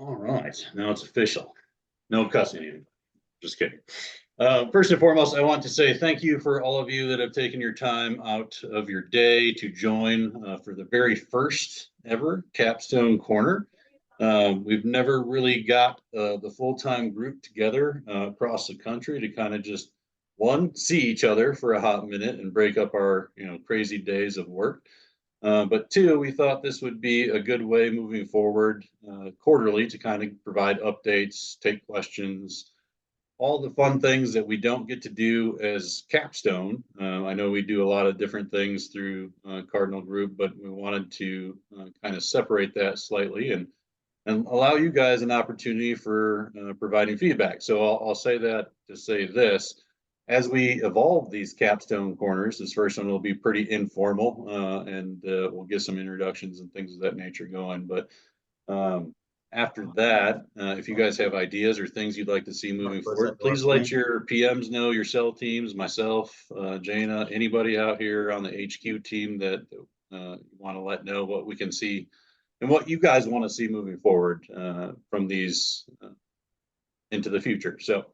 All right, now it's official. No cussing anybody. Just kidding. First and foremost, I want to say thank you for all of you that have taken your time out of your day to join for the very first ever Capstone Corner. We've never really got the full-time group together across the country to kind of just one, see each other for a hot minute and break up our crazy days of work. But two, we thought this would be a good way moving forward quarterly to kind of provide updates, take questions, all the fun things that we don't get to do as Capstone. I know we do a lot of different things through Cardinal Group, but we wanted to kind of separate that slightly and allow you guys an opportunity for providing feedback. So I'll say that to say this. As we evolve these Capstone Corners, this first one will be pretty informal and we'll get some introductions and things of that nature going. But after that, if you guys have ideas or things you'd like to see moving forward, please let your PMs know, your cell teams, myself, Jana, anybody out here on the HQ team that you want to let know what we can see and what you guys want to see moving forward from these into the future. So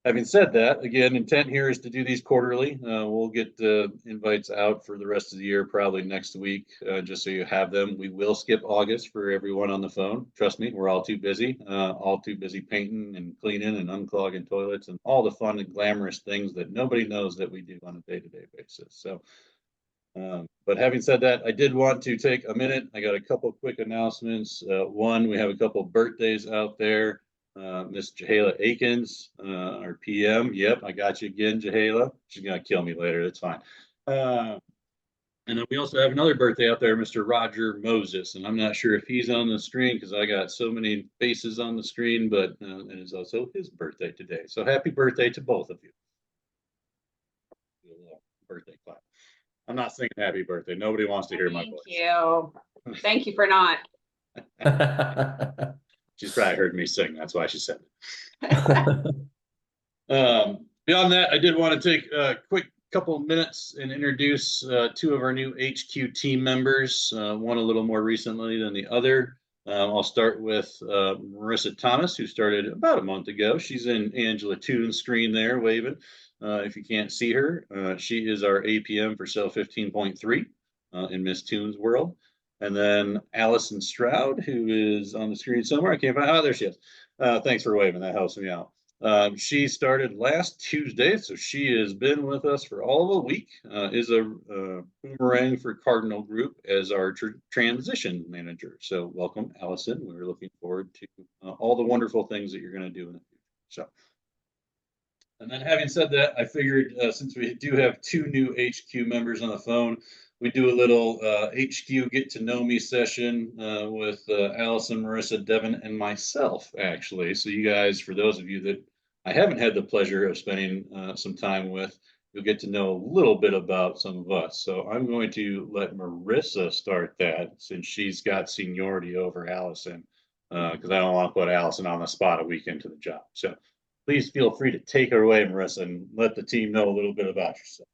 having said that, again, intent here is to do these quarterly. We'll get the invites out for the rest of the year, probably next week, just so you have them. We will skip August for everyone on the phone. Trust me, we're all too busy painting and cleaning and unclogging toilets and all the fun and glamorous things that nobody knows that we do on a day-to-day basis. So, but having said that, I did want to take a minute. I got a couple quick announcements. One, we have a couple birthdays out there. Miss Jahala Akins, our PM. Yep, I got you again, Jahala. She's gonna kill me later. That's fine. And then we also have another birthday out there, Mr. Roger Moses, and I'm not sure if he's on the screen because I got so many faces on the screen, but it is also his birthday today. So happy birthday to both of you. Do a little birthday clap. I'm not singing happy birthday. Nobody wants to hear my voice. Thank you. Thank you for not. She's probably heard me sing. That's why she said it. Beyond that, I did want to take a quick couple of minutes and introduce two of our new HQ team members, one a little more recently than the other. I'll start with Marissa Thomas, who started about a month ago. She's in Angela Toon's screen there, waving. If you can't see her, she is our APM for cell 15.3 in Miss Toon's world. And then Allison Stroud, who is on the screen somewhere. I can't find. Oh, there she is. Thanks for waving. That helps me out. She started last Tuesday, so she has been with us for all of a week. Is a boomerang for Cardinal Group as our transition manager. So welcome, Allison. We're looking forward to all the wonderful things that you're going to do in the future. So. And then having said that, I figured since we do have two new HQ members on the phone, we do a little HQ get to know me session with Allison, Marissa, Devin, and myself, actually. So you guys, for those of you that I haven't had the pleasure of spending some time with, you'll get to know a little bit about some of us. So I'm going to let Marissa start that since she's got seniority over Allison, because I don't want to put Allison on the spot a week into the job. So please feel free to take her away, Marissa, and let the team know a little bit about yourself.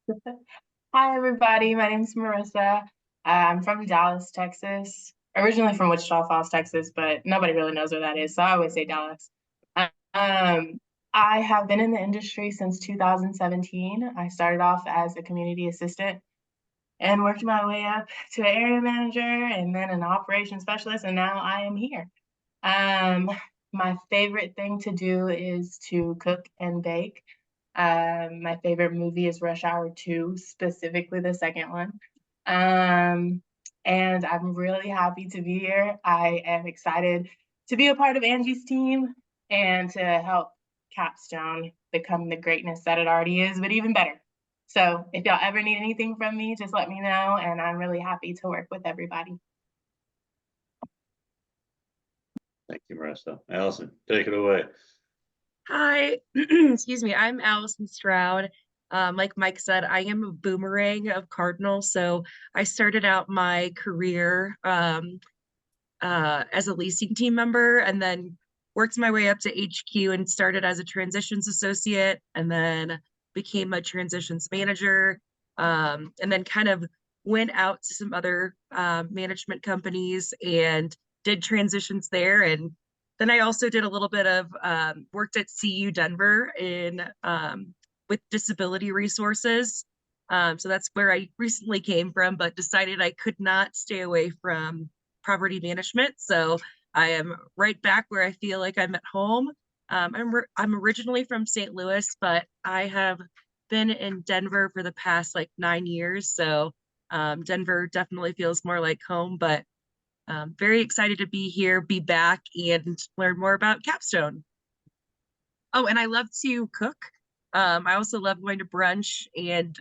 Hi, everybody. My name is Marissa. I'm from Dallas, Texas. Originally from Wichita Falls, Texas, but nobody really knows where that is, so I always say Dallas. I have been in the industry since 2017. I started off as a community assistant and worked my way up to an area manager and then an operations specialist, and now I am here. My favorite thing to do is to cook and bake. My favorite movie is Rush Hour 2, specifically the second one. And I'm really happy to be here. I am excited to be a part of Angie's team and to help Capstone become the greatness that it already is, but even better. So if y'all ever need anything from me, just let me know, and I'm really happy to work with everybody. Thank you, Marissa. Allison, take it away. Hi, excuse me. I'm Allison Stroud. Like Mike said, I am a boomerang of Cardinal. So I started out my career as a leasing team member and then worked my way up to HQ and started as a transitions associate and then became a transitions manager and then kind of went out to some other management companies and did transitions there. And Then I also did a little bit of worked at CU Denver in with disability resources. So that's where I recently came from, but decided I could not stay away from property management. So I am right back where I feel like I'm at home. I'm originally from St. Louis, but I have been in Denver for the past like 9 years. So Denver definitely feels more like home, but very excited to be here, be back, and learn more about Capstone. Oh, and I love to cook. I also love going to brunch and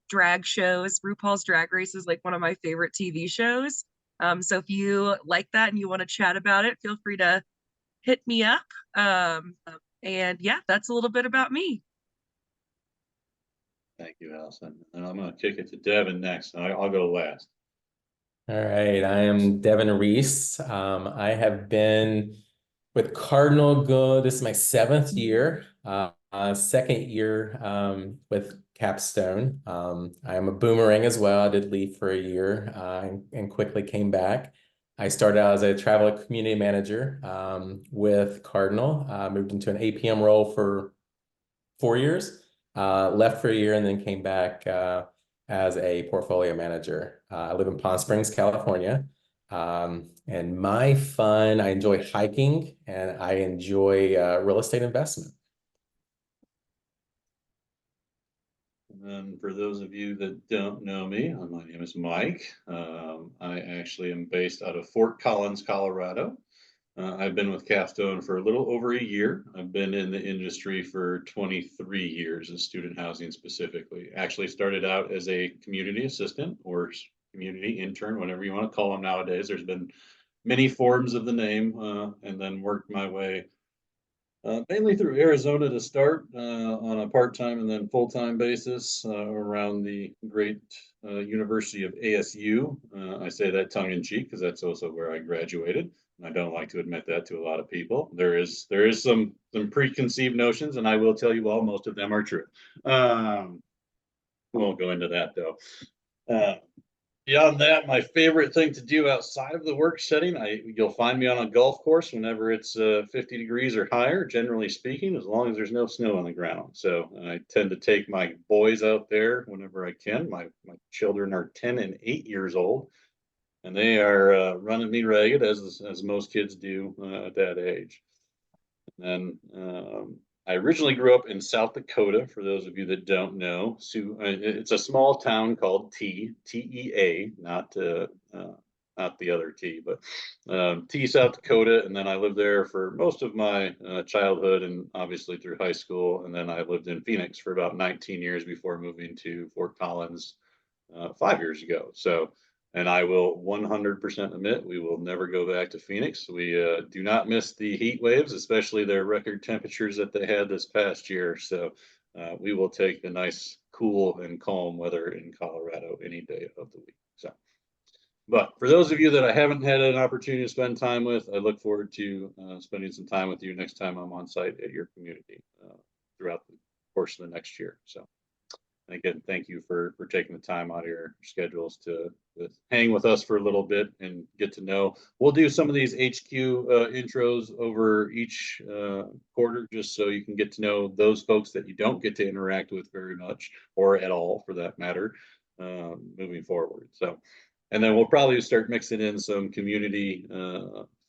drag shows. RuPaul's Drag Race is like one of my favorite TV shows. So if you like that and you want to chat about it, feel free to hit me up. And yeah, that's a little bit about me. Thank you, Allison. And I'm going to kick it to Devin next. I'll go last. All right, I am Devin Reese. I have been with Cardinal Go. This is my 7th year, 2nd year with Capstone. I am a boomerang as well. I did leave for a year and quickly came back. I started out as a travel community manager with Cardinal. Moved into an APM role for 4 years. Left for a year and then came back as a portfolio manager. I live in Palm Springs, California. And my fun, I enjoy hiking and I enjoy real estate investment. And then for those of you that don't know me, my name is Mike. I actually am based out of Fort Collins, Colorado. I've been with Capstone for a little over a year. I've been in the industry for 23 years in student housing specifically. Actually started out as a community assistant or community intern, whatever you want to call them nowadays. There's been many forms of the name, and then worked my way mainly through Arizona to start on a part-time and then full-time basis around the great University of ASU. I say that tongue in cheek because that's also where I graduated. I don't like to admit that to a lot of people. There is some preconceived notions, and I will tell you all, most of them are true. We won't go into that though. Beyond that, my favorite thing to do outside of the work setting, you'll find me on a golf course whenever it's 50 degrees or higher, generally speaking, as long as there's no snow on the ground. So I tend to take my boys out there whenever I can. My children are 10 and 8 years old, and they are running me ragged as most kids do at that age. And then I originally grew up in South Dakota, for those of you that don't know. So it's a small town called T-E-A, not the other T, but T, South Dakota. And then I lived there for most of my childhood and obviously through high school. And then I lived in Phoenix for about 19 years before moving to Fort Collins 5 years ago. So, and I will 100% admit we will never go back to Phoenix. We do not miss the heat waves, especially their record temperatures that they had this past year. So we will take the nice, cool, and calm weather in Colorado any day of the week. So, but for those of you that I haven't had an opportunity to spend time with, I look forward to spending some time with you next time I'm on site at your community throughout the course of the next year. So. Again, thank you for taking the time out of your schedules to hang with us for a little bit and get to know. We'll do some of these HQ intros over each quarter, just so you can get to know those folks that you don't get to interact with very much, or at all for that matter, moving forward. So, and then we'll probably start mixing in some community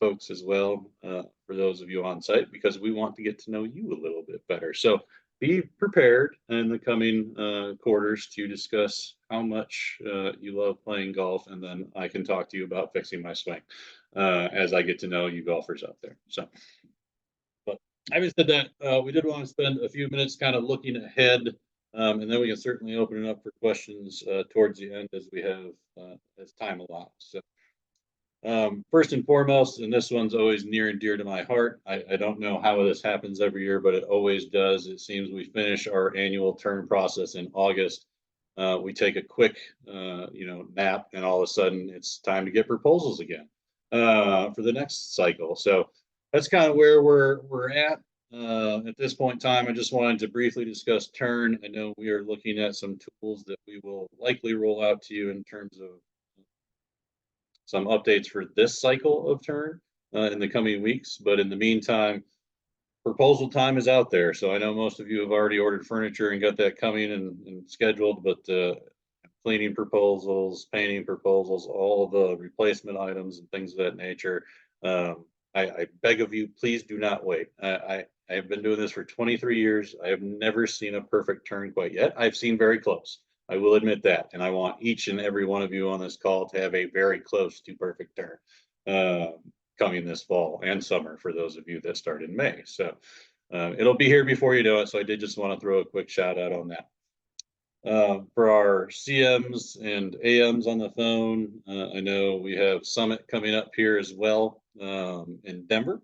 folks as well for those of you on site, because we want to get to know you a little bit better. So be prepared in the coming quarters to discuss how much you love playing golf, and then I can talk to you about fixing my swing as I get to know you golfers out there. So, but having said that, we did want to spend a few minutes kind of looking ahead, and then we can certainly open it up for questions towards the end as we have as time allows. So, first and foremost, and this one's always near and dear to my heart. I don't know how this happens every year, but it always does. It seems we finish our annual turn process in August. We take a quick, nap, and all of a sudden it's time to get proposals again for the next cycle. So that's kind of where we're at this point in time. I just wanted to briefly discuss turn. I know we are looking at some tools that we will likely roll out to you in terms of some updates for this cycle of turn. in the coming weeks. But in the meantime, proposal time is out there. So I know most of you have already ordered furniture and got that coming and scheduled, but cleaning proposals, painting proposals, all the replacement items and things of that nature. I beg of you, please do not wait. I have been doing this for 23 years. I have never seen a perfect turn quite yet. I've seen very close. I will admit that. And I want each and every one of you on this call to have a very close to perfect turn coming this fall and summer for those of you that start in May. So it'll be here before you know it. So I did just want to throw a quick shout out on that. For our CMs and AMs on the phone, I know we have Summit coming up here as well in Denver,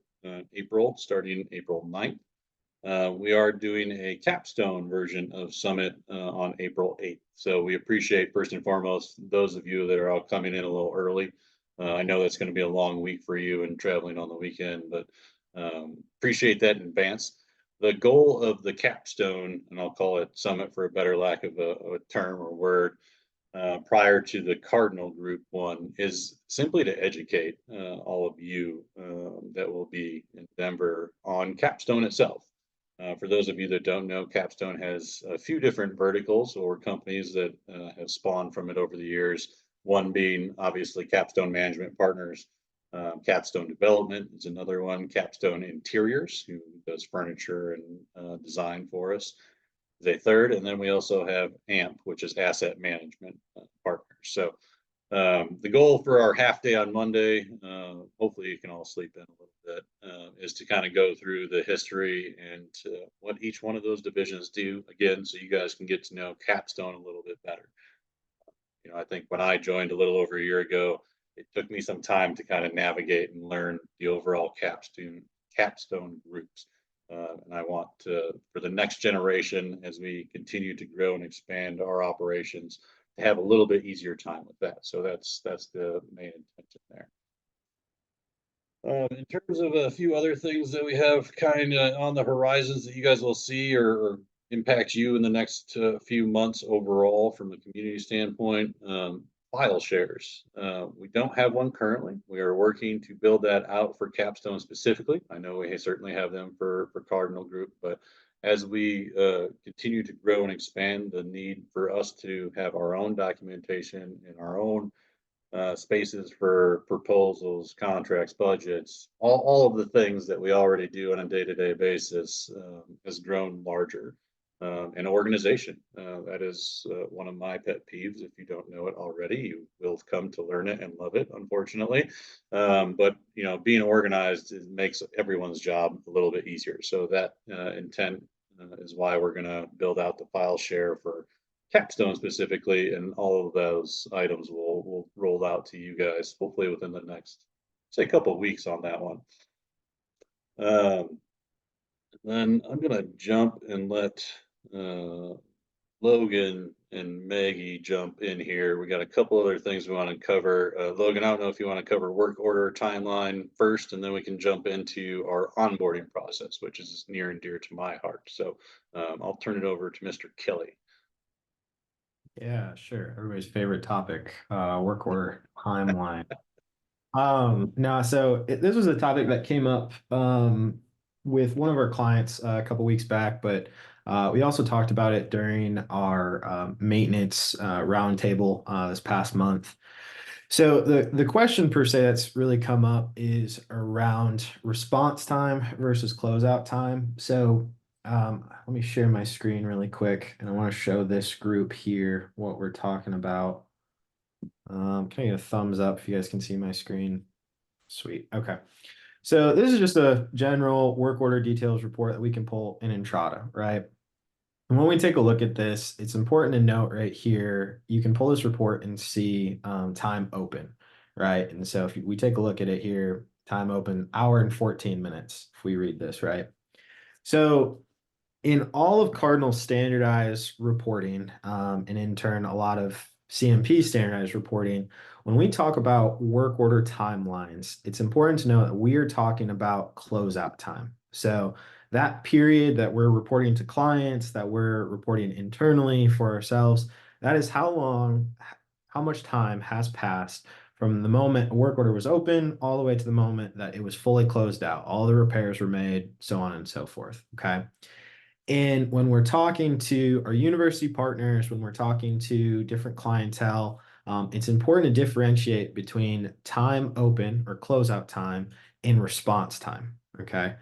starting April 9th. We are doing a capstone version of Summit on April 8th. So we appreciate, first and foremost, those of you that are all coming in a little early. I know that's going to be a long week for you and traveling on the weekend, but appreciate that in advance. The goal of the capstone, and I'll call it Summit for a better lack of a term or word, prior to the Cardinal Group one, is simply to educate all of you that will be in Denver on Capstone itself. For those of you that don't know, Capstone has a few different verticals or companies that have spawned from it over the years. One being obviously Capstone Management Partners. Capstone Development is another one. Capstone Interiors, who does furniture and design for us, is a third. And then we also have AMP, which is Asset Management Partners. So the goal for our half day on Monday, hopefully you can all sleep in a little bit, is to kind of go through the history and what each one of those divisions do, again, so you guys can get to know Capstone a little bit better. You know, I think when I joined a little over a year ago, it took me some time to kind of navigate and learn the overall capstone groups. And I want to, for the next generation, as we continue to grow and expand our operations, to have a little bit easier time with that. So that's the main intention there. In terms of a few other things that we have kind of on the horizons that you guys will see or impact you in the next few months overall from the community standpoint, file shares. We don't have one currently. We are working to build that out for Capstone specifically. I know we certainly have them for Cardinal Group, but as we continue to grow and expand, the need for us to have our own documentation and our own spaces for proposals, contracts, budgets, all of the things that we already do on a day-to-day basis has grown larger. An organization, that is one of my pet peeves. If you don't know it already, you will come to learn it and love it, unfortunately. But you know, being organized makes everyone's job a little bit easier. So that intent is why we're going to build out the file share for Capstone specifically, and all of those items will roll out to you guys hopefully within the next, say, couple of weeks on that one. Then I'm going to jump and let Logan and Maggie jump in here. We got a couple other things we want to cover. Logan, I don't know if you want to cover work order timeline first, and then we can jump into our onboarding process, which is near and dear to my heart. So I'll turn it over to Mr. Kelly. Yeah, sure. Everybody's favorite topic, work order timeline. This was a topic that came up with one of our clients a couple weeks back, but we also talked about it during our maintenance roundtable this past month. So the question per se that's really come up is around response time versus closeout time. So let me share my screen really quick, and I want to show this group here what we're talking about. Can I get a thumbs up if you guys can see my screen? Sweet. Okay. So this is just a general work order details report that we can pull in Entrada, right? And when we take a look at this, it's important to note right here, you can pull this report and see time open, right? And so if we take a look at it here, time open, hour and 14 minutes, if we read this, right? So in all of Cardinal standardized reporting, and in turn, a lot of CMP standardized reporting, when we talk about work order timelines, it's important to know that we are talking about closeout time. So that period that we're reporting to clients, that we're reporting internally for ourselves, that is how much time has passed from the moment a work order was open all the way to the moment that it was fully closed out. All the repairs were made, so on and so forth. Okay. And when we're talking to our university partners, when we're talking to different clientele, it's important to differentiate between time open or closeout time and response time. Okay.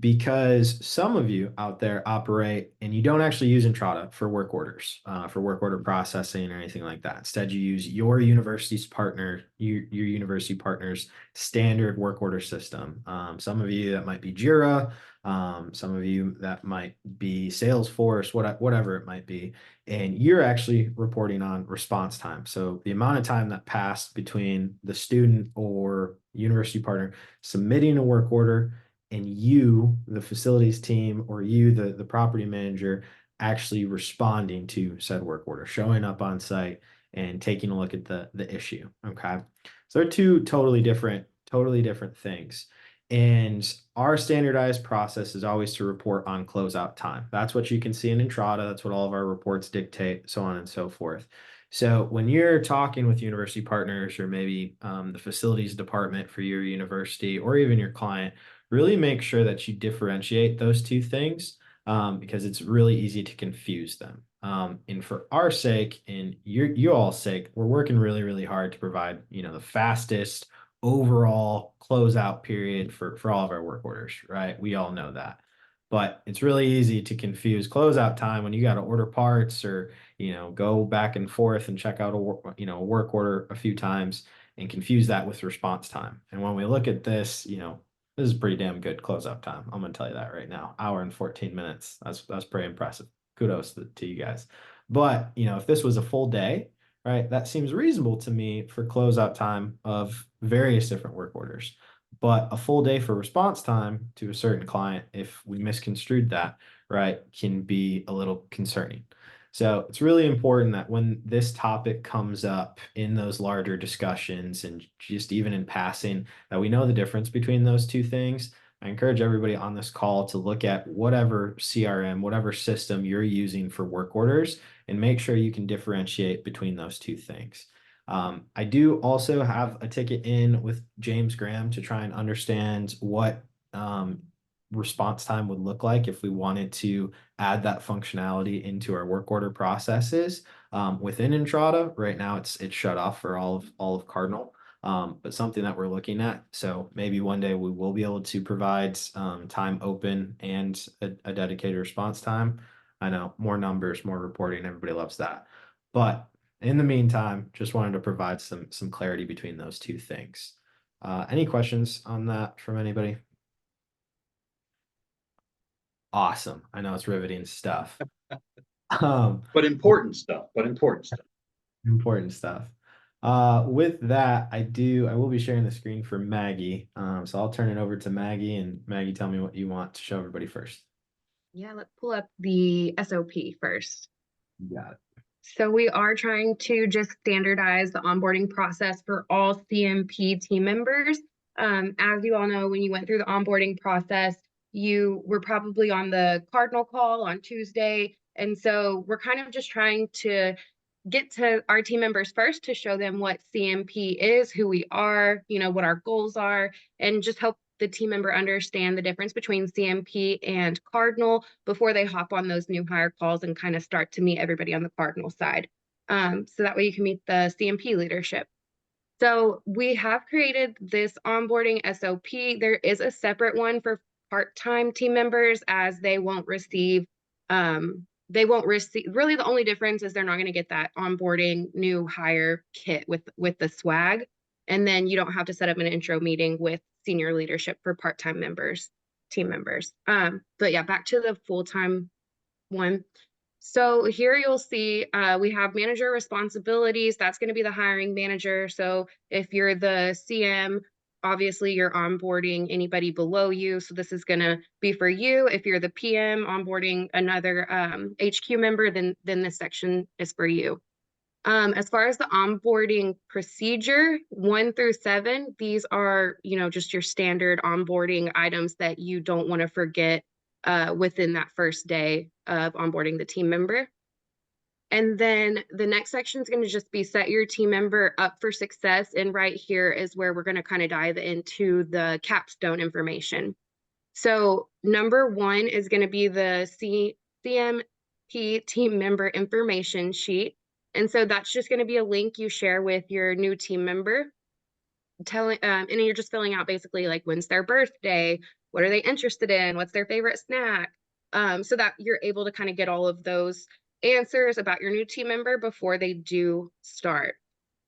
Because some of you out there operate and you don't actually use Entrada for work orders, for work order processing or anything like that. Instead, you use your university's partner, your university partner's standard work order system. Some of you that might be Jira, some of you that might be Salesforce, whatever it might be, and you're actually reporting on response time. So the amount of time that passed between the student or university partner submitting a work order and you, the facilities team, or you, the property manager, actually responding to said work order, showing up on site and taking a look at the issue. Okay. So they're two totally different things. And our standardized process is always to report on closeout time. That's what you can see in Entrada. That's what all of our reports dictate, so on and so forth. So when you're talking with university partners or maybe the facilities department for your university or even your client, really make sure that you differentiate those two things because it's really easy to confuse them. And for our sake and you all's sake, we're working really, really hard to provide, the fastest overall closeout period for all of our work orders, right? We all know that. But it's really easy to confuse closeout time when you got to order parts or, go back and forth and check out a work order a few times and confuse that with response time. And when we look at this, this is pretty damn good closeout time. I'm gonna tell you that right now. Hour and 14 minutes. That's pretty impressive. Kudos to you guys. But if this was a full day, right, that seems reasonable to me for closeout time of various different work orders. But a full day for response time to a certain client, if we misconstrued that, right, can be a little concerning. So it's really important that when this topic comes up in those larger discussions and just even in passing, that we know the difference between those two things. I encourage everybody on this call to look at whatever CRM, whatever system you're using for work orders and make sure you can differentiate between those two things. I do also have a ticket in with James Graham to try and understand what response time would look like if we wanted to add that functionality into our work order processes within Entrada. Right now, it's shut off for all of Cardinal, but something that we're looking at. So maybe one day we will be able to provide time open and a dedicated response time. I know more numbers, more reporting. Everybody loves that, but in the meantime, just wanted to provide some clarity between those two things. Any questions on that from anybody? Awesome. I know it's riveting stuff. But important stuff, Important stuff. With that, I will be sharing the screen for Maggie. So I'll turn it over to Maggie, and Maggie, tell me what you want to show everybody first. Yeah, let's pull up the SOP first. You got it. So we are trying to just standardize the onboarding process for all CMP team members. As you all know, when you went through the onboarding process, you were probably on the Cardinal call on Tuesday. And so we're kind of just trying to get to our team members first to show them what CMP is, who we are, what our goals are, and just help the team member understand the difference between CMP and Cardinal before they hop on those new hire calls and kind of start to meet everybody on the Cardinal side. So that way you can meet the CMP leadership. So we have created this onboarding SOP. There is a separate one for part-time team members as they won't receive, really the only difference is they're not going to get that onboarding new hire kit with the swag. And then you don't have to set up an intro meeting with senior leadership for part-time team members. But yeah, back to the full-time one. So here you'll see we have manager responsibilities. That's going to be the hiring manager. So if you're the CM, obviously you're onboarding anybody below you. So this is going to be for you. If you're the PM onboarding another HQ member, then this section is for you. As far as the onboarding procedure, 1 through 7, these are, just your standard onboarding items that you don't want to forget within that first day of onboarding the team member. And then the next section is going to just be set your team member up for success. And right here is where we're going to kind of dive into the capstone information. So number one is going to be the CMP team member information sheet. And so that's just going to be a link you share with your new team member, and you're just filling out basically like when's their birthday, what are they interested in, what's their favorite snack, so that you're able to kind of get all of those answers about your new team member before they do start.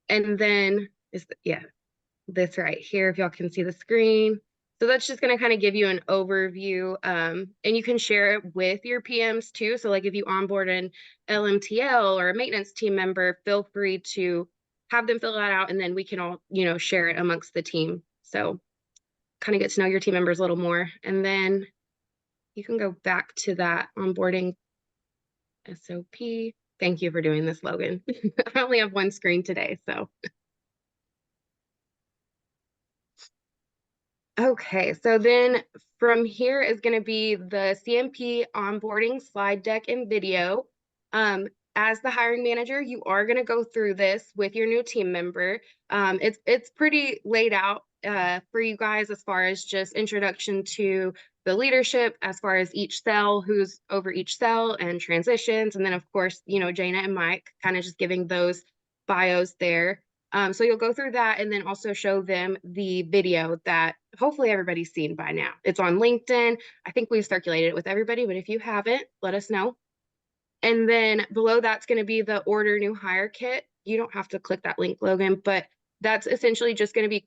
And then this right here, if y'all can see the screen. So that's just going to kind of give you an overview, and you can share it with your PMs too. So like if you onboard an LMTL or a maintenance team member, feel free to have them fill that out, and then we can all, share it amongst the team. So kind of get to know your team members a little more. And then you can go back to that onboarding SOP. Thank you for doing this, Logan. I only have one screen today, so. Okay, so then from here is going to be the CMP onboarding slide deck and video. As the hiring manager, you are going to go through this with your new team member. It's pretty laid out for you guys as far as just introduction to the leadership, as far as each cell, who's over each cell, and transitions. And then, of course, Jana and Mike kind of just giving those bios there. So you'll go through that and then also show them the video that hopefully everybody's seen by now. It's on LinkedIn. I think we've circulated it with everybody, but if you haven't, let us know. And then below that's going to be the order new hire kit. You don't have to click that link, Logan, but that's essentially just going to be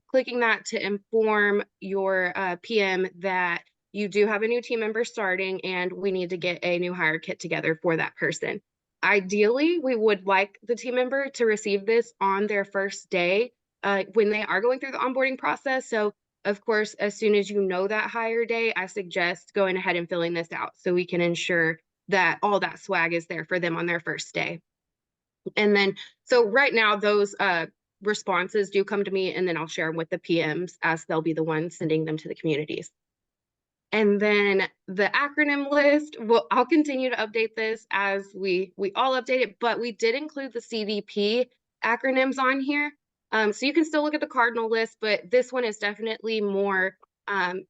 clicking that to inform your PM that you do have a new team member starting and we need to get a new hire kit together for that person. Ideally, we would like the team member to receive this on their first day when they are going through the onboarding process. So of course, as soon as you know that hire day, I suggest going ahead and filling this out so we can ensure that all that swag is there for them on their first day. And then, so right now those responses do come to me, and then I'll share them with the PMs as they'll be the ones sending them to the communities. And then the acronym list, well, I'll continue to update this as we all update it, but we did include the CDP acronyms on here. So you can still look at the cardinal list, but this one is definitely more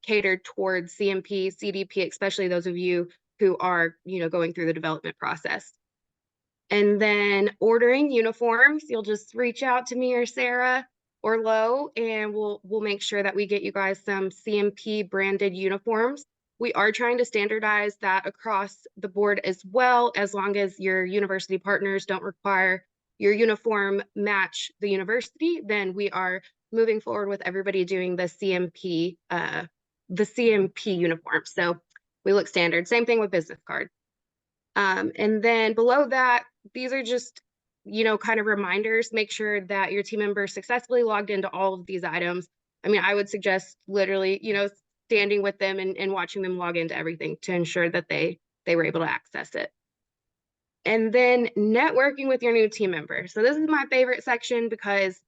catered towards CMP, CDP, especially those of you who are, going through the development process. And then ordering uniforms, you'll just reach out to me or Sarah or Lo, and we'll make sure that we get you guys some CMP branded uniforms. We are trying to standardize that across the board as well, as long as your university partners don't require your uniform match the university, then we are moving forward with everybody doing the CMP uniform. So we look standard. Same thing with business card. And then below that, these are just, kind of reminders. Make sure that your team member successfully logged into all of these items. I mean, I would suggest literally, standing with them and watching them log into everything to ensure that they were able to access it. And then networking with your new team member. So this is my favorite section because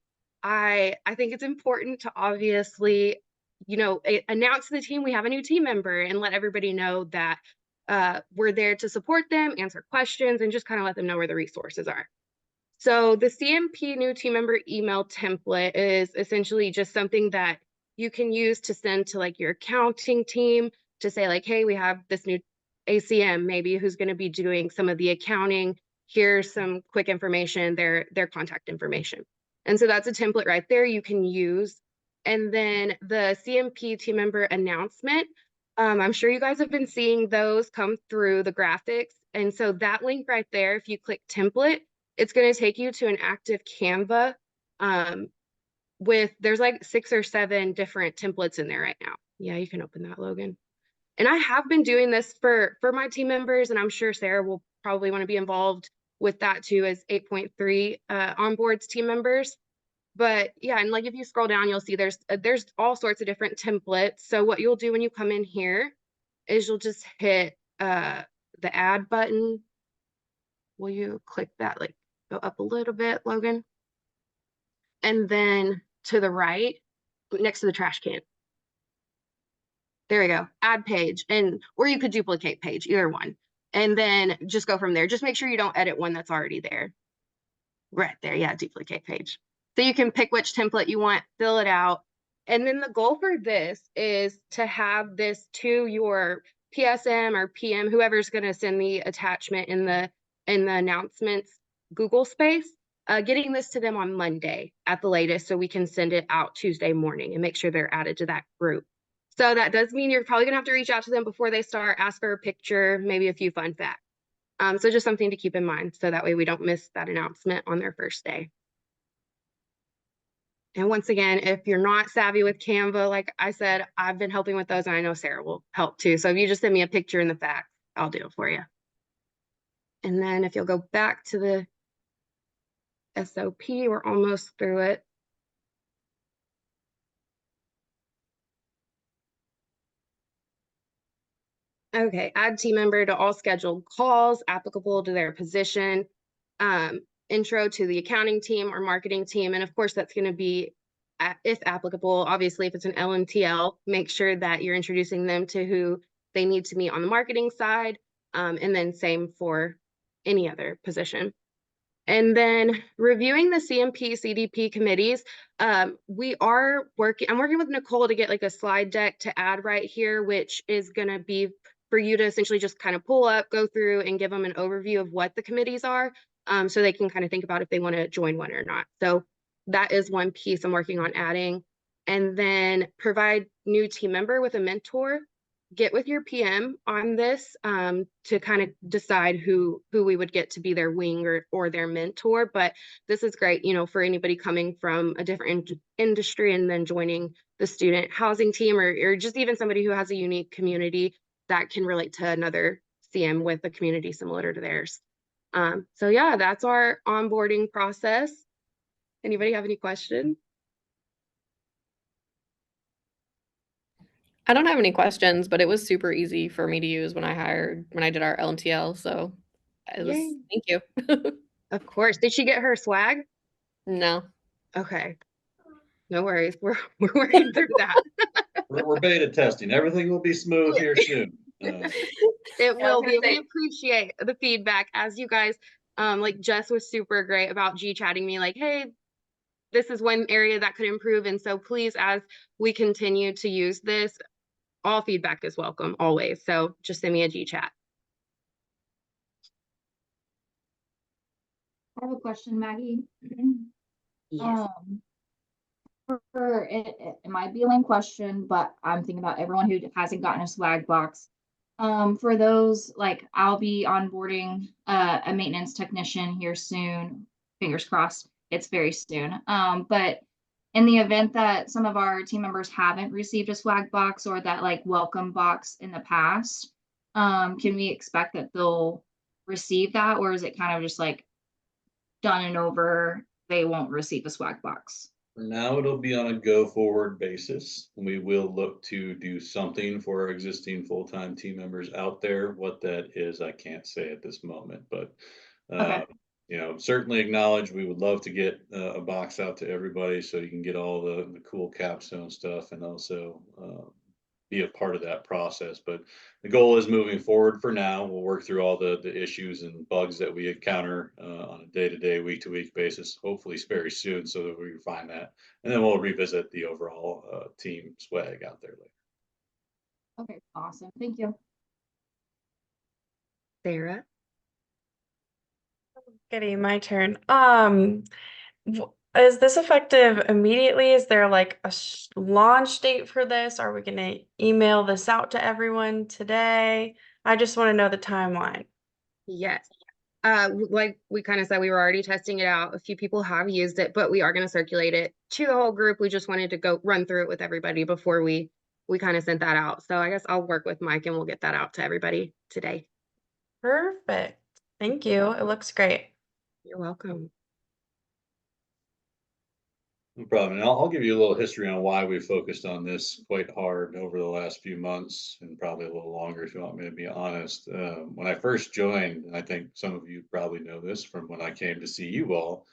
I think it's important to obviously, announce to the team we have a new team member and let everybody know that we're there to support them, answer questions, and just kind of let them know where the resources are. So the CMP new team member email template is essentially just something that you can use to send to like your accounting team to say like, hey, we have this new ACM maybe who's going to be doing some of the accounting. Here's some quick information, their contact information. And so that's a template right there you can use. And then the CMP team member announcement, I'm sure you guys have been seeing those come through the graphics. And so that link right there, if you click template, it's going to take you to an active Canva there's like 6 or 7 different templates in there right now. Yeah, you can open that, Logan. And I have been doing this for my team members, and I'm sure Sarah will probably want to be involved with that too as 8.3 onboards team members. But yeah, and like if you scroll down, you'll see there's all sorts of different templates. So what you'll do when you come in here is you'll just hit the add button. Will you click that, like go up a little bit, Logan? And then to the right, next to the trash can. There we go, add page, or you could duplicate page, either one. and then just go from there. Just make sure you don't edit one that's already there. Right there, yeah, duplicate page. So you can pick which template you want, fill it out. And then the goal for this is to have this to your PSM or PM, whoever's going to send the attachment in the announcements Google space, getting this to them on Monday at the latest so we can send it out Tuesday morning and make sure they're added to that group. So that does mean you're probably gonna have to reach out to them before they start, ask for a picture, maybe a few fun facts. So just something to keep in mind, so that way we don't miss that announcement on their first day. And once again, if you're not savvy with Canva, like I said, I've been helping with those and I know Sarah will help too. So if you just send me a picture and the facts, I'll do it for you. And then if you'll go back to the SOP, we're almost through it. Okay, add team member to all scheduled calls applicable to their position, intro to the accounting team or marketing team. And of course, that's going to be, if applicable, obviously, if it's an LNTL, make sure that you're introducing them to who they need to meet on the marketing side. And then same for any other position. And then reviewing the CMP, CDP committees, I'm working with Nicole to get like a slide deck to add right here, which is going to be for you to essentially just kind of pull up, go through and give them an overview of what the committees are, so they can kind of think about if they want to join one or not. So that is one piece I'm working on adding. And then provide new team member with a mentor. Get with your PM on this to kind of decide who we would get to be their wing or their mentor. But this is great, you know, for anybody coming from a different industry and then joining the student housing team, or just even somebody who has a unique community that can relate to another CM with a community similar to theirs. So yeah, that's our onboarding process. Anybody have any questions? I don't have any questions, but it was super easy for me to use when I did our LNTL. So it was, Yay. thank you. Of course. Did she get her swag? No. Okay. No worries. We're working through that. We're beta testing. Everything will be smooth here soon. It will gonna be. We say- appreciate the feedback, as you guys, like Jess was super great about G-chatting me like, hey, this is one area that could improve. And so please, as we continue to use this, all feedback is welcome always. So just send me a G-chat. I have a question, Maggie. Yes. It might be a lame question, but I'm thinking about everyone who hasn't gotten a swag box. For those, like, I'll be onboarding a maintenance technician here soon. Fingers crossed, it's very soon. But in the event that some of our team members haven't received a swag box or that like welcome box in the past, can we expect that they'll receive that, or is it kind of just like done and over, they won't receive a swag box? For now, it'll be on a go forward basis. We will look to do something for our existing full-time team members out there. What that is, I can't say at this moment, but Okay. you know, certainly acknowledge we would love to get a box out to everybody so you can get all the cool Capstone stuff and also be a part of that process. But the goal is moving forward for now. We'll work through all the issues and bugs that we encounter on a day-to-day, week-to-week basis, hopefully very soon so that we refine that. And then we'll revisit the overall team swag out there later. Okay, awesome. Thank you. Sarah? Goody, my turn. Is this effective immediately? Is there like a launch date for this? Are we gonna email this out to everyone today? I just want to know the timeline. Yes. Like we kind of said, we were already testing it out. A few people have used it, but we are going to circulate it to the whole group. We just wanted to go run through it with everybody before we kind of sent that out. So I guess I'll work with Mike and we'll get that out to everybody today. Perfect. Thank you. It looks great. You're welcome. No problem. And I'll give you a little history on why we focused on this quite hard over the last few months and probably a little longer if you want me to be honest. When I first joined, and I think some of you probably know this from when I came to see you all,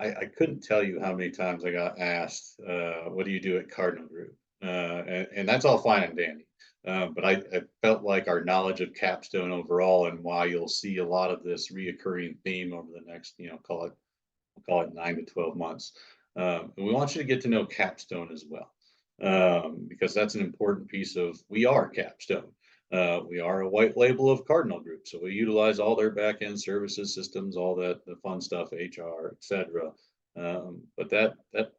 I couldn't tell you how many times I got asked, what do you do at Cardinal Group? And that's all fine and dandy. But I felt like our knowledge of Capstone overall and why you'll see a lot of this reoccurring theme over the next, call it 9 to 12 months. And we want you to get to know Capstone as well, because that's an important piece of, we are Capstone. We are a white label of Cardinal Group. So we utilize all their back end services, systems, all that, the fun stuff, HR, et cetera. But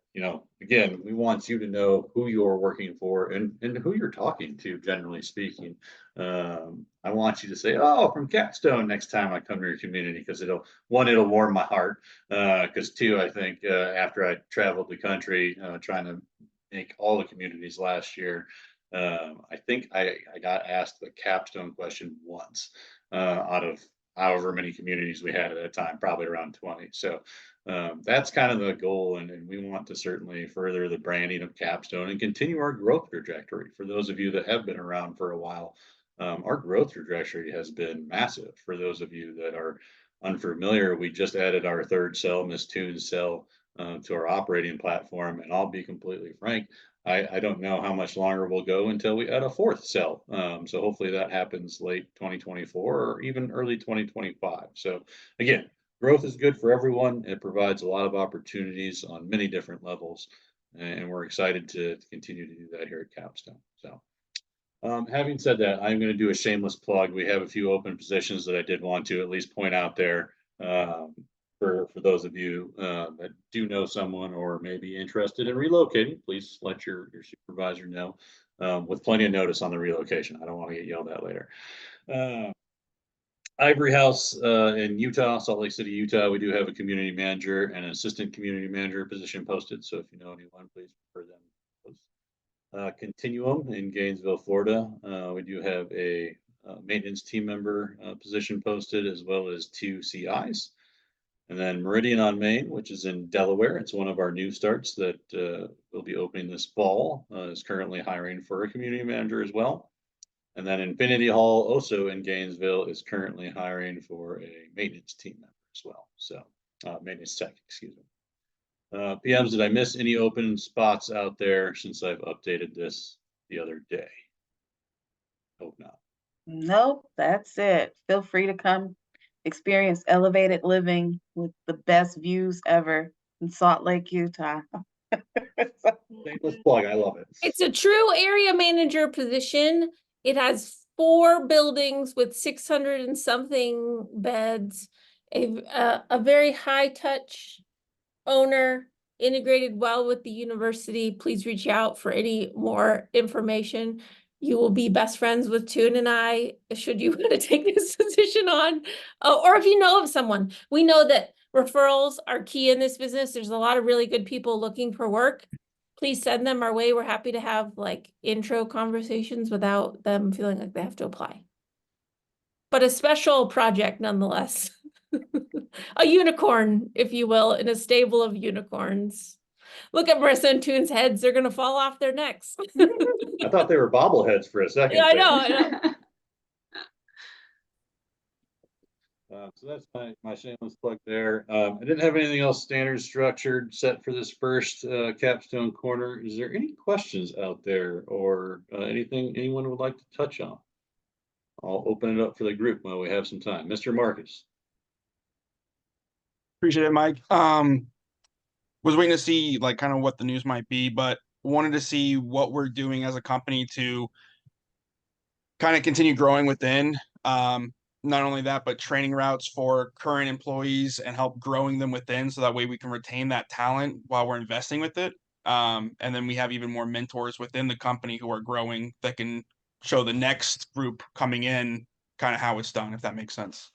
again, we want you to know who you're working for and who you're talking to, generally speaking. I want you to say, oh, from Capstone next time I come to your community, because it'll warm my heart. Because two, I think after I traveled the country trying to make all the communities last year, I think I got asked the Capstone question once out of however many communities we had at a time, probably around 20. So that's kind of the goal, and we want to certainly further the branding of Capstone and continue our growth trajectory. For those of you that have been around for a while, our growth trajectory has been massive. For those of you that are unfamiliar, we just added our third cell, Miss Tune's cell, to our operating platform. And I'll be completely frank, I don't know how much longer we'll go until we add a fourth cell. So hopefully that happens late 2024 or even early 2025. So again, growth is good for everyone. It provides a lot of opportunities on many different levels. And we're excited to continue to do that here at Capstone. So having said that, I'm going to do a shameless plug. We have a few open positions that I did want to at least point out there for those of you that do know someone or may be interested in relocating. Please let your supervisor know with plenty of notice on the relocation. I don't want to get yelled at later. Ivory House in Utah, Salt Lake City, Utah. We do have a community manager and an assistant community manager position posted. So if you know anyone, please refer them. Continuum in Gainesville, Florida. We do have a maintenance team member position posted, as well as 2 CIs. And then Meridian on Main, which is in Delaware. It's one of our new starts that will be opening this fall, is currently hiring for a community manager as well. And then Infinity Hall, also in Gainesville, is currently hiring for a maintenance team member as well. So maintenance tech, excuse me. PMs, did I miss any open spots out there since I've updated this the other day? Hope not. Nope, that's it. Feel free to come experience elevated living with the best views ever in Salt Lake, Utah. Shameless plug, I love it. It's a true area manager position. It has 4 buildings with 600 and something beds, a very high touch owner, integrated well with the university. Please reach out for any more information. You will be best friends with Toon and I, should you want to take this position on, or if you know of someone. We know that referrals are key in this business. There's a lot of really good people looking for work. Please send them our way. We're happy to have like intro conversations without them feeling like they have to apply. But a special project nonetheless. A unicorn, if you will, in a stable of unicorns. Look at Marissa and Toon's heads. They're going to fall off their necks. I thought they were bobbleheads for a second. Yeah, I know. So that's my shameless plug there. I didn't have anything else standard structured set for this first Capstone Corner. Is there any questions out there or anything anyone would like to touch on? I'll open it up for the group while we have some time. Mr. Marcus. Appreciate it, Mike. Was waiting to see like kind of what the news might be, but wanted to see what we're doing as a company to kind of continue growing within. Not only that, but training routes for current employees and help growing them within, so that way we can retain that talent while we're investing with it. And then we have even more mentors within the company who are growing that can show the next group coming in kind of how it's done, if that makes sense.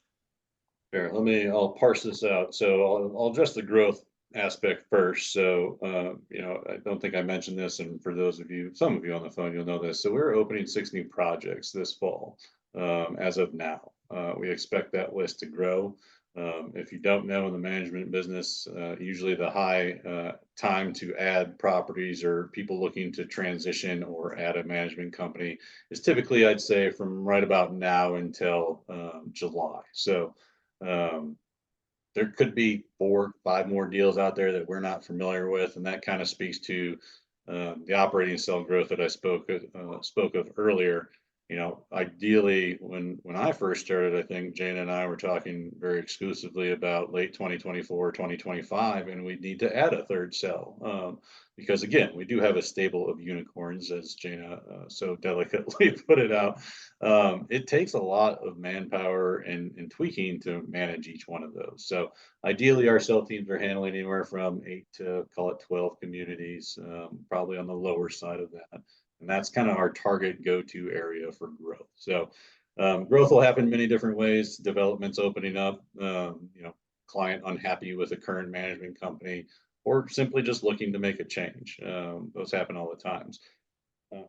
Sure. I'll parse this out. So I'll address the growth aspect first. So, I don't think I mentioned this, and for those of you, some of you on the phone, you'll know this. So we're opening 6 new projects this fall. As of now, we expect that list to grow. If you don't know, in the management business, usually the high time to add properties or people looking to transition or add a management company is typically, I'd say, from right about now until July. So there could be 4 or 5 more deals out there that we're not familiar with, and that kind of speaks to The operating cell growth that I spoke of earlier, ideally, when I first started, I think Jana and I were talking very exclusively about late 2024, 2025, and we need to add a third cell. Because again, we do have a stable of unicorns, as Jana so delicately put it out. It takes a lot of manpower and tweaking to manage each one of those. So ideally, our cell teams are handling anywhere from 8 to call it 12 communities, probably on the lower side of that. And that's kind of our target go-to area for growth. So growth will happen many different ways. Development's opening up, client unhappy with a current management company, or simply just looking to make a change. Those happen all the times.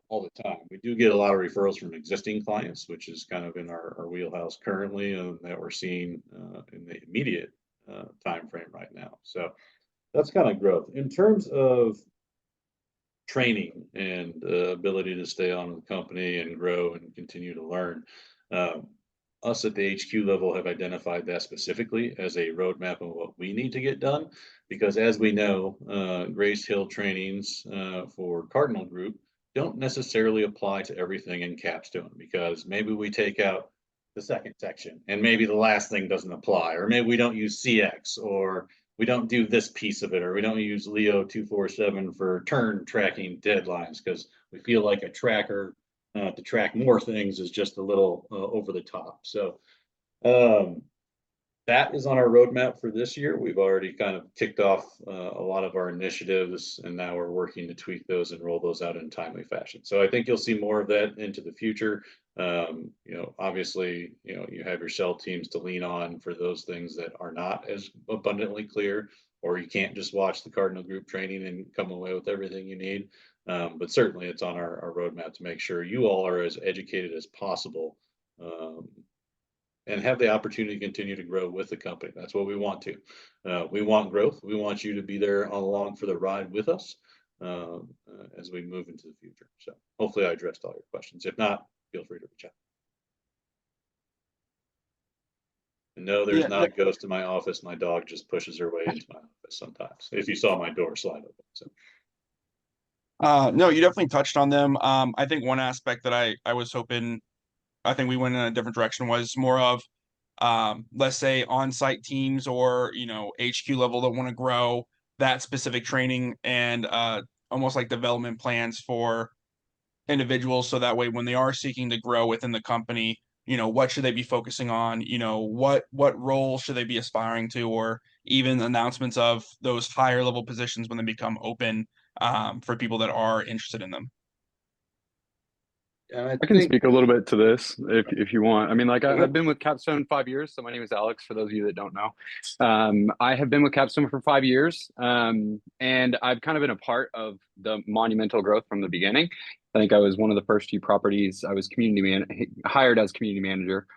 All the time. We do get a lot of referrals from existing clients, which is kind of in our wheelhouse currently, and that we're seeing in the immediate time frame right now. So that's kind of growth. In terms of training and ability to stay on with the company and grow and continue to learn. Us at the HQ level have identified that specifically as a roadmap of what we need to get done, because as we know, Grace Hill trainings for Cardinal Group don't necessarily apply to everything in Capstone, because maybe we take out the second section and maybe the last thing doesn't apply, or maybe we don't use CX, or we don't do this piece of it, or we don't use Leo 247 for turn tracking deadlines because we feel like a tracker to track more things is just a little over the top. So that is on our roadmap for this year. We've already kind of kicked off a lot of our initiatives, and now we're working to tweak those and roll those out in a timely fashion. So I think you'll see more of that into the future. Obviously, you have your cell teams to lean on for those things that are not as abundantly clear, or you can't just watch the Cardinal Group training and come away with everything you need. But certainly it's on our roadmap to make sure you all are as educated as possible and have the opportunity to continue to grow with the company. That's what we want to. We want growth. We want you to be there along for the ride with us as we move into the future. So hopefully I addressed all your questions. If not, feel free to reach out. And no, there's not a ghost in my office. My dog just pushes her way into my office sometimes. If you saw my door slide open. So. No, you definitely touched on them. I think one aspect that I was hoping, I think we went in a different direction, was more of, let's say, on-site teams or, HQ level that want to grow that specific training and almost like development plans for individuals. So that way, when they are seeking to grow within the company, what should they be focusing on? What role should they be aspiring to, or even announcements of those higher level positions when they become open for people that are interested in them. I can speak a little bit to this if you want. I mean, like I've been with Capstone 5 years. So my name is Alex, for those of you that don't know. I have been with Capstone for 5 years, and I've kind of been a part of the monumental growth from the beginning. I think I was one of the first few properties I was hired as community manager,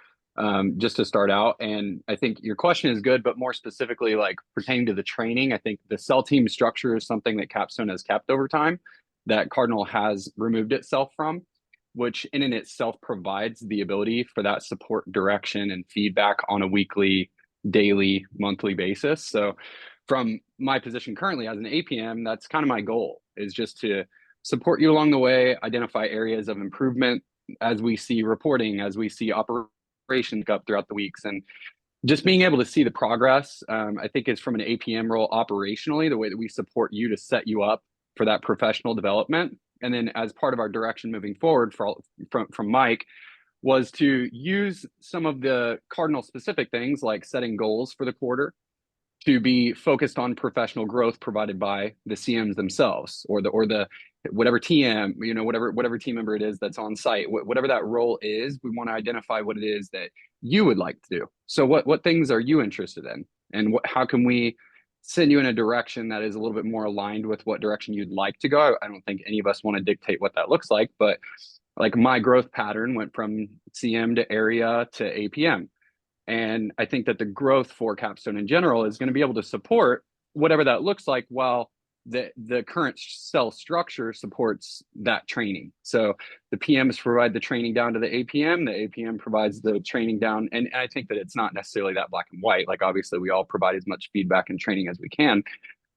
just to start out. And I think your question is good, but more specifically, like pertaining to the training, I think the cell team structure is something that Capstone has kept over time, that Cardinal has removed itself from, which in and itself provides the ability for that support, direction, and feedback on a weekly, daily, monthly basis. So from my position currently as an APM, that's kind of my goal, is just to support you along the way, identify areas of improvement as we see reporting, as we see operations go up throughout the weeks, and just being able to see the progress. I think it's from an APM role operationally, the way that we support you to set you up for that professional development. And then as part of our direction moving forward from Mike, was to use some of the Cardinal specific things like setting goals for the quarter to be focused on professional growth provided by the CMs themselves, or the whatever TM, whatever team member it is that's on site, whatever that role is. We want to identify what it is that you would like to do. So what things are you interested in, and how can we send you in a direction that is a little bit more aligned with what direction you'd like to go. I don't think any of us want to dictate what that looks like, but like my growth pattern went from CM to area to APM. And I think that the growth for Capstone in general is going to be able to support whatever that looks like, while the current cell structure supports that training. So the PMs provide the training down to the APM provides the training down. And I think that it's not necessarily that black and white. Like obviously we all provide as much feedback and training as we can,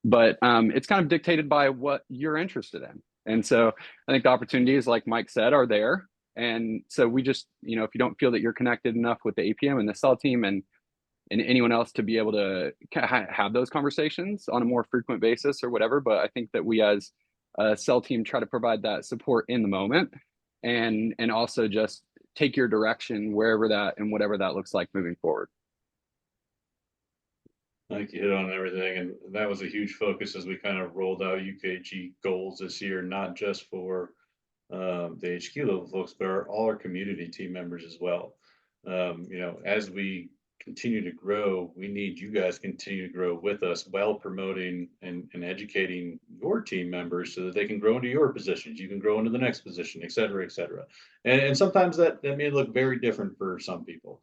but it's kind of dictated by what you're interested in. And so I think the opportunities, like Mike said, are there. And so we just, if you don't feel that you're connected enough with the APM and the cell team and anyone else to be able to have those conversations on a more frequent basis or whatever. But I think that we as a cell team try to provide that support in the moment and also just take your direction wherever that and whatever that looks like moving forward. I think you hit on everything, and that was a huge focus as we kind of rolled out UKG goals this year, not just for the HQ level folks, but all our community team members as well. As we continue to grow, we need you guys to continue to grow with us while promoting and educating your team members so that they can grow into your positions. You can grow into the next position, et cetera, et cetera. And sometimes that may look very different for some people.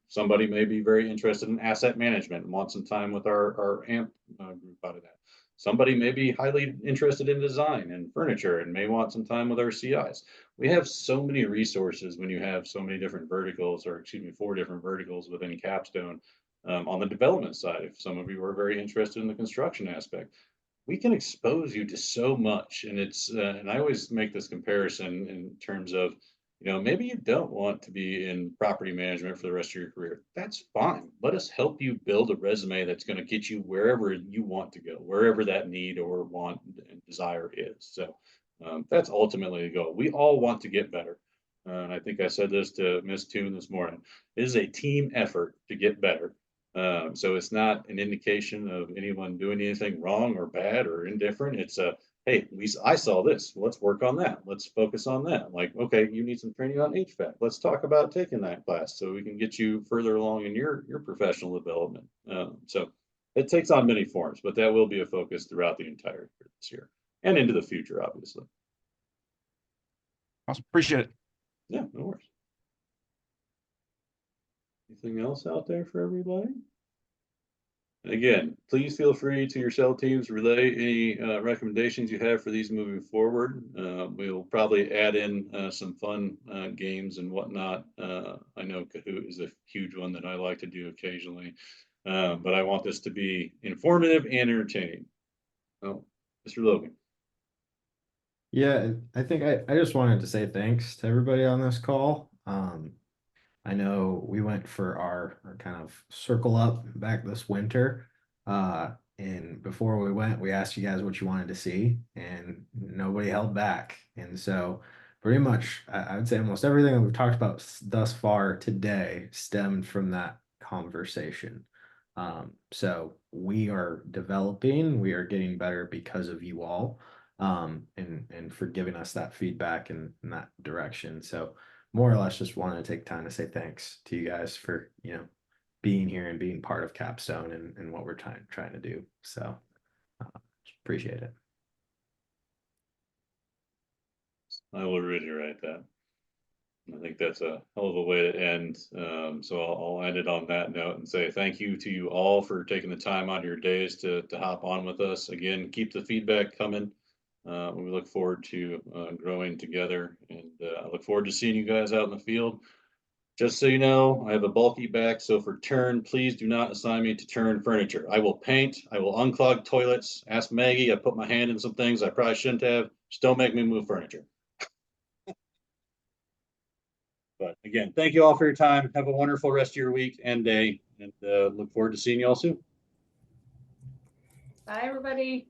Somebody may be very interested in asset management and want some time with our AMP group out of that. Somebody may be highly interested in design and furniture and may want some time with our CIs. We have so many resources when you have so many different verticals, or excuse me, 4 different verticals within Capstone. On the development side, if some of you are very interested in the construction aspect, we can expose you to so much. And and I always make this comparison in terms of, maybe you don't want to be in property management for the rest of your career. That's fine. Let us help you build a resume that's going to get you wherever you want to go, wherever that need or want and desire is. So that's ultimately the goal. We all want to get better. And I think I said this to Miss Toon this morning. It is a team effort to get better. So it's not an indication of anyone doing anything wrong or bad or indifferent. It's hey, I saw this. Let's work on that. Let's focus on that. Like, okay, you need some training on HVAC. Let's talk about taking that class so we can get you further along in your professional development. So it takes on many forms, but that will be a focus throughout the entire year this year and into the future, obviously. Awesome. Appreciate it. Yeah, no worries. Anything else out there for everybody? Again, please feel free to your cell teams relay any recommendations you have for these moving forward. We'll probably add in some fun games and whatnot. I know Kahoot is a huge one that I like to do occasionally, but I want this to be informative and entertaining. Oh, Mr. Logan. Yeah, and I think I just wanted to say thanks to everybody on this call. I know we went for our kind of circle up back this winter. And before we went, we asked you guys what you wanted to see, and nobody held back. And so pretty much I would say almost everything that we've talked about thus far today stemmed from that conversation. So we are developing, we are getting better because of you all, and for giving us that feedback in that direction. So more or less just wanted to take time to say thanks to you guys for, being here and being part of Capstone and what we're trying to do. So appreciate it. I will reiterate that. I think that's a hell of a way to end. So I'll end it on that note and say thank you to you all for taking the time out of your days to hop on with us. Again, keep the feedback coming. We look forward to growing together, and I look forward to seeing you guys out in the field. Just so you know, I have a bulky back, so for turn, please do not assign me to turn furniture. I will paint, I will unclog toilets. Ask Maggie, I put my hand in some things I probably shouldn't have. Just don't make me move furniture. But again, thank you all for your time. Have a wonderful rest of your week and day, and look forward to seeing you all soon. Bye, everybody.